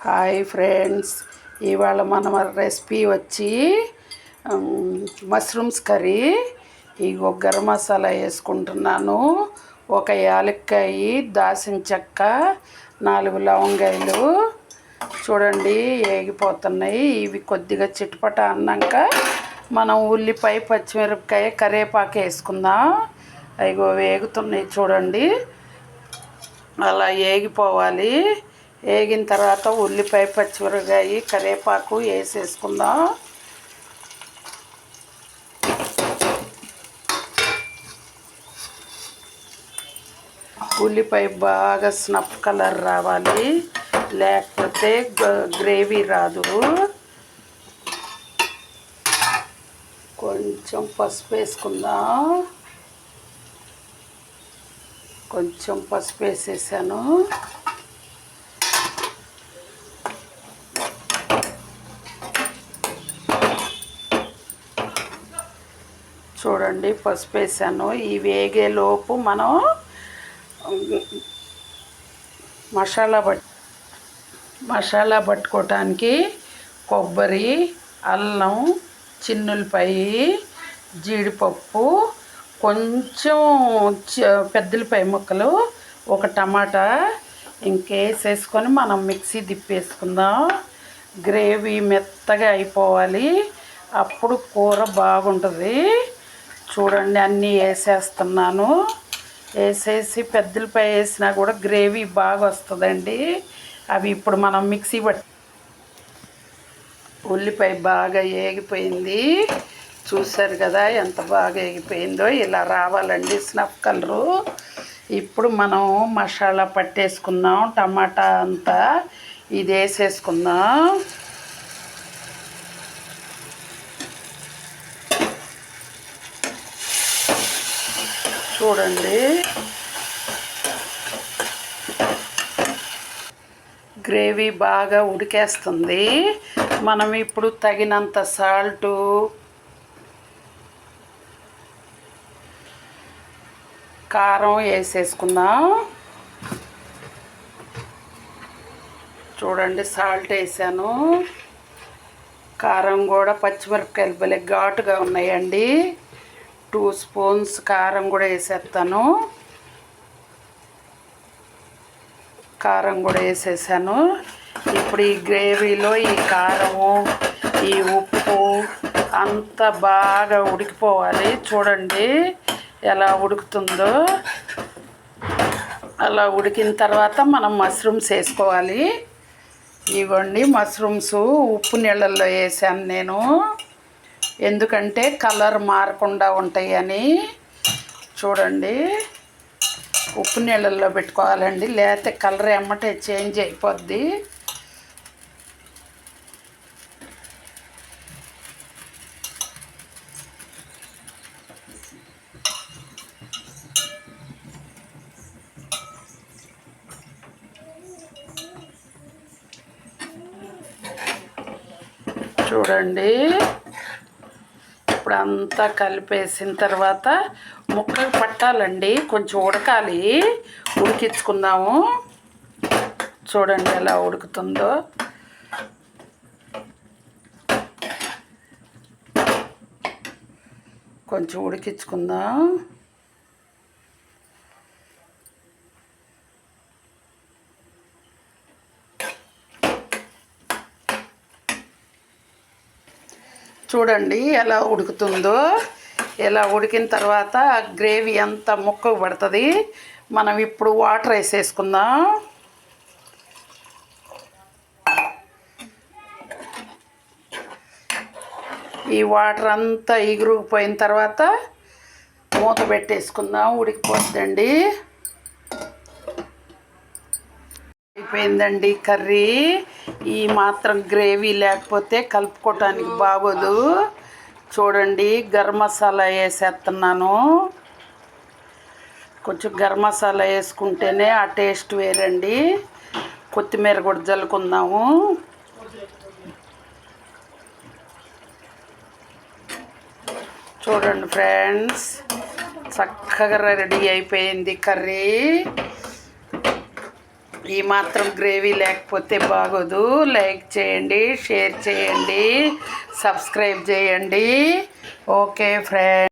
Hi friends, ఇవాళ మన recipe వచ్చి మష్రూమ్స్ కర్రీ. ఇగో గరం మసాలా వేసుకుంటున్నాను. ఒక యాలక్కాయ, దాల్చిన చెక్క, 4 లవంగాయలు చూడండి వేగిపోతున్నాయి. ఇవి కొద్దిగా చిటపట అన్నాక మనం ఉల్లిపాయ, పచ్చిమిరపకాయ, కరివేపాకు వేసుకుందాం. అవి వేగుతున్నాయి చూడండి. అలా వేగిపోవాలి. వేగిన తర్వాత ఉల్లిపాయ, పచ్చిమిరపకాయ, కరివేపాకు వేసేసుకుందాం. ఉల్లిపాయ బాగా స్నఫ్ కలర్ రావాలి, లేకపోతే గ్రేవీ రాదు. కొంచెం పసుపు వేసుకుందాం. కొంచెం పసుపు వేసేసాను. చూడండి పసుపు వేసాను. ఈ వేగేలోపు మనం మసాలా పట్టుకోవటానికి కొబ్బరి, అల్లం, చిన్నులపాయ, జీడిపప్పు, కొంచెం పెద్దలపాయ ముక్కలు, ఒక టమాటా ఇంకేసేసుకొని మనం మిక్సీ తిప్పేసుకుందాం. గ్రేవీ మెత్తగా అయిపోవాలి, అప్పుడు కూర బాగుంటుంది. చూడండి అన్నీ వేసేస్తున్నాను. వేసేసి పెద్దలపాయ వేసినా కూడా గ్రేవీ బాగా వస్తుందండి. అవి ఇప్పుడు మనం మిక్సీ ఉల్లిపాయ బాగా వేగిపోయింది. చూసారు కదా ఎంత బాగా వేగిపోయిందో. ఇలా రావాలండి స్నఫ్ కలరు. ఇప్పుడు మనం మసాలా పట్టేసుకుందాం. టమాటా అంతా ఇది వేసేసుకుందాం. చూడండి గ్రేవీ బాగా ఉడికేస్తుంది. మనం ఇప్పుడు తగినంత సాల్టు, కారం వేసేసుకుందాం. చూడండి సాల్ట్ వేసాను. కారం కూడా పచ్చిమిరపకాయలు భలే ఘాటుగా ఉన్నాయండి. 2 స్పూన్స్ కారం కూడా వేసేస్తాను. కారం కూడా వేసేసాను. ఇప్పుడు ఈ గ్రేవీలో ఈ కారము, ఈ ఉప్పు అంతా బాగా ఉడికిపోవాలి. చూడండి ఎలా ఉడుకుతుందో. అలా ఉడికిన తర్వాత మనం మష్రూమ్స్ వేసుకోవాలి. ఇవ్వండి మష్రూమ్స్ ఉప్పు నీళ్ళల్లో వేసాను నేను, ఎందుకంటే కలర్ మారకుండా ఉంటాయని. చూడండి ఉప్పు నీళ్ళల్లో పెట్టుకోవాలండి, లేకపోతే కలర్ ఎమ్మటే చేంజ్ అయిపోద్ది. చూడండి ఇప్పుడు అంతా కలిపేసిన తర్వాత ముక్కకు పట్టాలండి, కొంచెం ఉడకాలి. ఉడికించుకుందాము. చూడండి ఎలా ఉడుకుతుందో. కొంచెం ఉడికించుకుందాం. చూడండి ఎలా ఉడుకుతుందో. ఇలా ఉడికిన తర్వాత గ్రేవీ అంతా ముక్కకు పడుతుంది. మనం ఇప్పుడు వాటర్ వేసేసుకుందాం. ఈ వాటర్ అంతా ఎగిరిపోయిన తర్వాత మూత పెట్టేసుకుందాం. ఉడికిపోతుందండి. అయిపోయిందండి కర్రీ. ఈ మాత్రం గ్రేవీ లేకపోతే కలుపుకోవటానికి బాగోదు. చూడండి గరం మసాలా వేసేస్తున్నాను. కొంచెం గరం మసాలా వేసుకుంటేనే ఆ టేస్ట్ వేరండి. కొత్తిమీర కూడా జల్లుకుందాము. చూడండి ఫ్రెండ్స్ చక్కగా రెడీ అయిపోయింది కర్రీ. ఈ మాత్రం గ్రేవీ లేకపోతే బాగోదు. లైక్ చేయండి, షేర్ చేయండి, సబ్స్క్రైబ్ చేయండి. Okay friends.